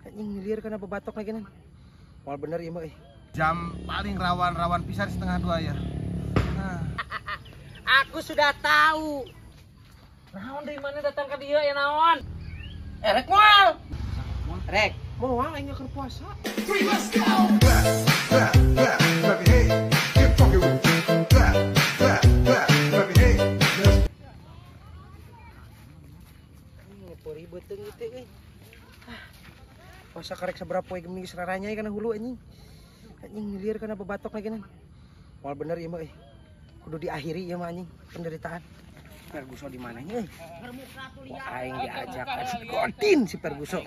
Anjing ngilir kana babatok lagi nan. Moal bener ieu mah Jam paling rawan pisan 1:30 ya. Nah. Aku sudah tahu. Naon dari mana datang ke dia ya naon? Rek moal. Rek, moal aing keur puasa. Ribet teuing teh euy. Puasa karek sabaraha poe geuning sararanya kana hulu anjing. Anjing ngilir kana babatok lagi nan. Moal bener ieu mah euy. Kudu diakhiri ieu mah anjing penderitaan. Perguso di mananya euy? Kok aing diajak si Godin si Perguso.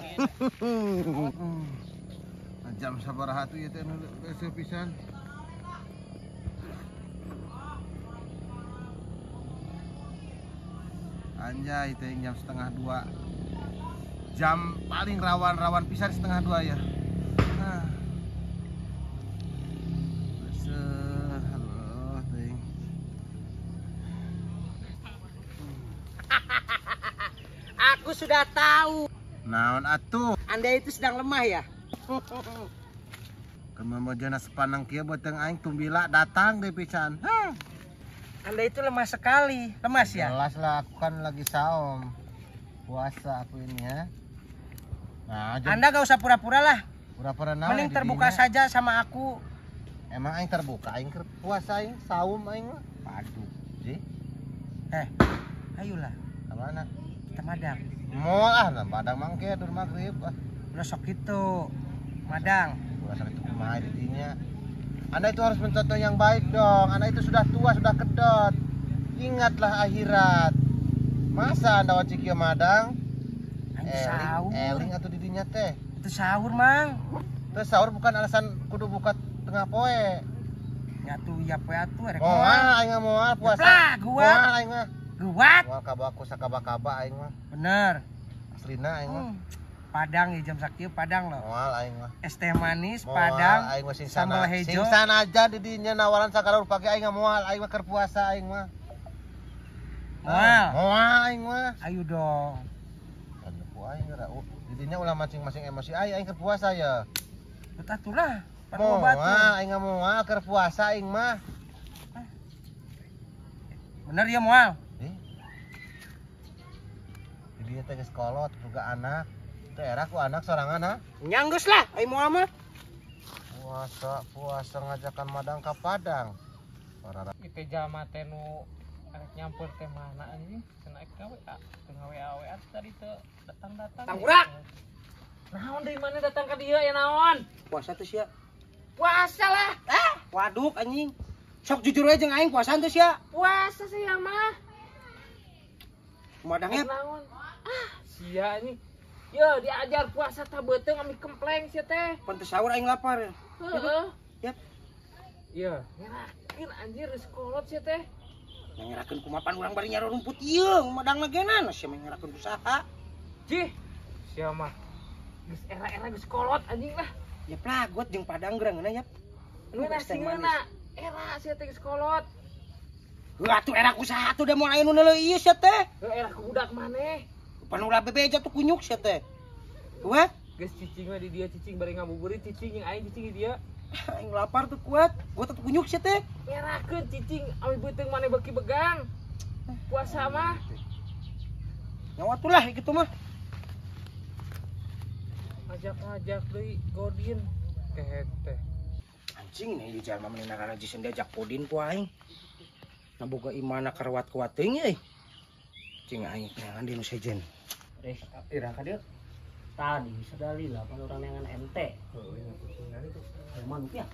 Jam sabaraha tuh ieu teh nu pisan. Anjay teh jam 1:30. Jam paling rawan pisan 1:30 ya. Nah. Halo, teh. Aku sudah tahu. Naon atuh? Anda itu sedang lemah ya? Kemamojana sepanang kieu beuteung aing tumbila datang deui pisan. Anda itu lemah sekali. Lemas ya? Jelas lah, aku kan lagi saum. Puasa aku ini ya. Nah, Anda gak usah pura-pura lah. pura-pura naon. Mending terbuka saja sama aku. Emang aing terbuka, aing puasa aing saum aing mah. Aduh, sih. Ayolah. Kemana? Kita madang. Moal ah, nah padang mangke dur magrib ah. Besok itu madang. Puasa itu kumaha di dinya. Anda itu harus mencontoh yang baik dong. Anda itu sudah tua, sudah kedot. Ingatlah akhirat. Masa Anda wajib kieu madang? Sahur. Eling atau didinya teh? Itu sahur, Mang. Terus sahur bukan alasan kudu buka tengah poe. Nyatu ya poe atuh rek. Moal aing mah moal puasa. Lah, guat. Moal aing mah. Guat. Moal kabaku sakaba-kaba aing mah. Bener. Aslina aing mah. Padang ya jam sakieu padang loh. Moal aing mah. Es teh manis, padang, aing mah sambal hejo. Singsan aja di dinya nawaran sakaraur pake aing moal, aing mah keur puasa aing mah. Moal. Moal aing mah. Ayo dong. Kan ku aing geura di dinya ulah masing-masing emosi aing keur puasa ya. Betatulah. Moal aing moal keur puasa aing mah. Bener ya moal. Di dinya teh geus kolot boga anak. Teh era ku anak sorangan ha. Nyanggeus lah ai moal mah. Puasa ngajakan madang ka Padang. Itu jama teh nu arek nyampeur teh mana anjing? Cenah ka WA. Tengah WA tadi teh datang-datang. Tanggurak. Naon dari mana datang ke dia ya naon? Puasa tuh sia. Puasa lah. Waduk anjing. Sok jujur aja jeung aing puasaan tuh sia. Puasa sih ya mah. Madangnya Naon? Sia anjing. Yo diajar puasa teh beuteung ami kempleng sia teh. pantes sahur aing lapar. Heeh. Yap. Iya, ngerakin anjir geus kolot sia teh. Ngerakeun kumapan urang bari nyaro rumput ieu, madangna genan sia ngerakeun usaha. Cih. Sia mah. Geus era-era geus kolot anjing lah. Ya plagot jeung padang gerangeuna yap. Ngeuna singeuna era sia teh geus kolot. Heuh atuh era usaha tuh da moal aya nu neuleuh ieu sia teh. Era kudak maneh. Panulah bebeja tuh kunyuk sia teh. Kuat? Geus cicing mah di dia cicing bari ngabuburit cicing yang aing cicing di dia. Aing lapar tuh kuat. Gua tuh kunyuk sia teh. Ngerakeun cicing ami beuteung maneh beuki begang. Puasa mah. Nyawa tuh lah kitu mah. Ajak-ajak deui Godin kehet teh. Anjing nih di jalma menina rajieun diajak Godin ku aing. Naboga imana karawat-kuat teuing euy. Cing aing neangan di nu sejen. Ira ka dieu. Tadi sadali lah pan urang neangan ente. Emang ya.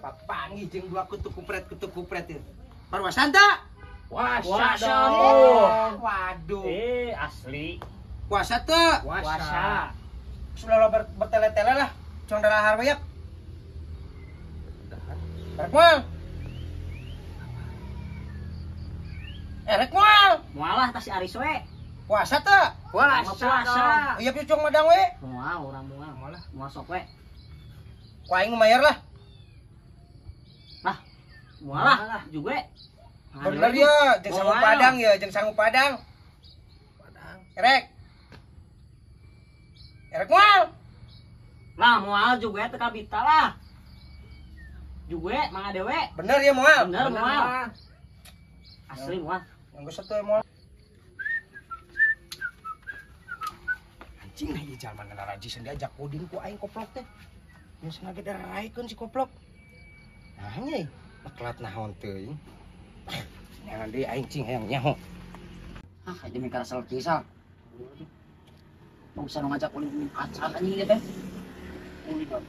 Papangi jeung dua kutu kupret ieu. Parwasan teh? Puasa. Waduh. Asli. Puasa teh? Puasa. Sudah bertele-tele lah. Cong darahar we yak. Rek moal. Rek moal. Moalah tas si Aris we. Puasa teh? Puasa. Iya piucung madang we. Moal urang moal. Moal sok we. Ku aing mayar lah. Moalah juga. Bener ya, jeung sangu padang ya, jeung sangu padang. Rek. Erek moal. Lah moal juga teka bita lah. Juga mang adewe. Bener ya moal. Bener moal. Asli moal. Yang gue satu ya moal. Anjing nih jalan mana rajis diajak puding ku aing koplok teh. Yang sengaja daraikeun si koplok. Nah nya maklat naon teuing. Jangan deui aing cing hayang nyaho. Ah, aja mikir asal kisah. Mau bisa ngajak ulin acan anjing teh.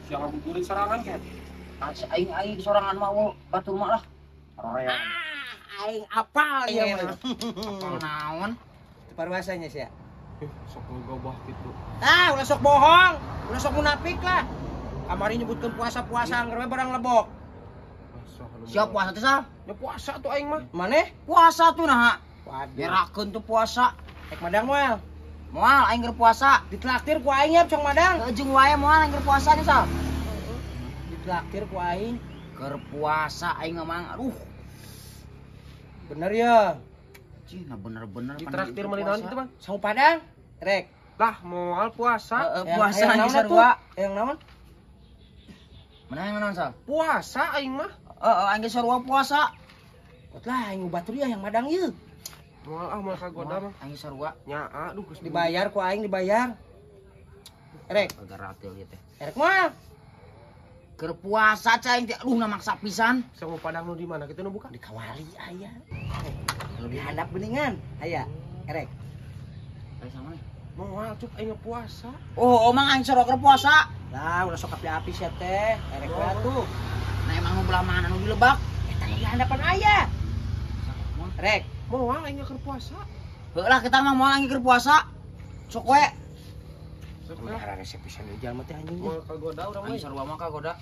Siapa buturin serangan kan? Aing sorangan mau batur mak lah. Rorean. Aing apal ya mah. Apal naon? Parwasanya sih ya. Sok ngegobah gitu. Ah, ulah sok bohong, ulah sok munafik lah. Kamari nyebutkeun puasa-puasa angger we barang lebok. Siap puasa teh sal? Ya puasa tuh aing mah. Maneh? Puasa tuh nah. Waduh. Berakeun tuh puasa. Ek madang moal. Moal aing keur puasa. Ditraktir ku aing ya cong madang. Jeung wae moal aing keur puasa nih sal. Ditraktir ku aing. Keur puasa aing mang aduh. Bener ya. Cina bener-bener Ditraktir malinaon gitu, Bang. Sahu padang. Rek. Lah moal puasa. Puasa Yang aing naon sarua. Yang naon? Mana yang naon sal? Puasa aing mah. Aing sarua puasa. Lah aing batur ya yang madang ieu. Moal kagoda mah. Aing sarua. Nya aduh geus Dibayar ku aing dibayar. Rek, Agak ratil ieu teh. erek moal. Keur puasa cai teh aduh namaksa pisan. Sang padang nu di mana? Kitu nu buka? Di kawali aya. Lebih handap beningan. Aya. Erek. Ari sama nih. Moal cuk aing puasa. Oh, omang aing sarua keur puasa. Lah ulah sok api-api sia teh. Erek we atuh. Nah emang nu belah mana nu di Lebak? Eta di handapan aya. Rek, Moal aing keur puasa. Heulah kita mah moal aing keur puasa. Sok we. kumaha resep pisan di jalma teh anjing. Moal kagoda urang mah. Aing sarua mah kagoda.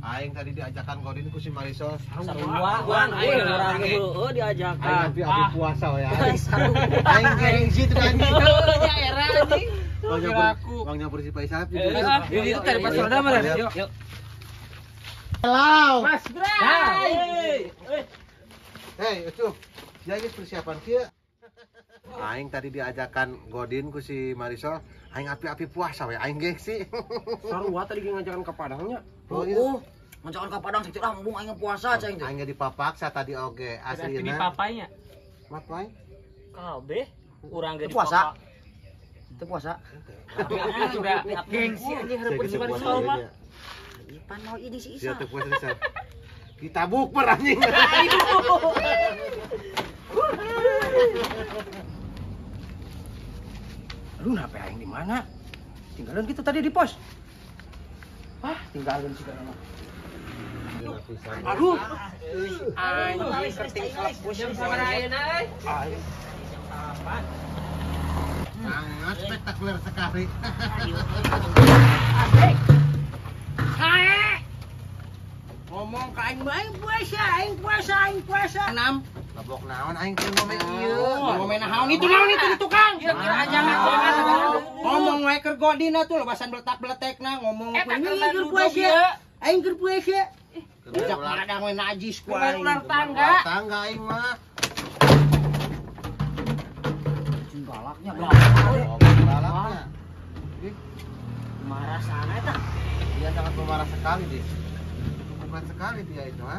Aing tadi diajakan godin ku si Marisol. Sarua aing urang heueuh diajakan. Aing abi puasa we aing. Sarua. Aing gengsi tuh anjing. Nya era anjing. Bang nyamper si Paisap. Ini tuh dari pas roda mah. Yuk. Halo. Mas Bray. Hei, Ucup. Jadi persiapan kieu. Aing tadi diajakan godin ku si Marisol. Aing api-api puasa we aing gengsi. Sarua tadi ngajakan ke Padangnya. Oh iya. Ngajakan ka Padang cek lah mumpung aing puasa cai teh. Aing dipapaksa tadi oge aslina. papanya. Mat wae. Kabeh urang ge Puasa. Itu puasa. Sudah gengsi anjing hareup si Marisol mah. Ipan mau ini si Dia Isa. teu puasa bisa. Kita bukber anjing. Aduh, nape aing di mana? Tinggalin gitu tadi di pos. Ah, tinggalin sih kana mah. Aduh. Anjing kerting kelepus sama ayeuna euy. Aing. Sangat spektakuler sekali. Ngomong ka aing mah aing puasa. 6. Goblok naon aing teh ngomong ieu. Ngomong naon itu tukang. Kira jangan. Ngomong wae keur godin atuh lebasan beletak-beletekna ngomong ku keur puasa. Aing keur puasa. Jak madang we najis ku aing. Tangga aing mah. Galaknya Galaknya. marah sana eta. Dia sangat pemarah sekali, Dik. Bukan sekali dia itu, ha?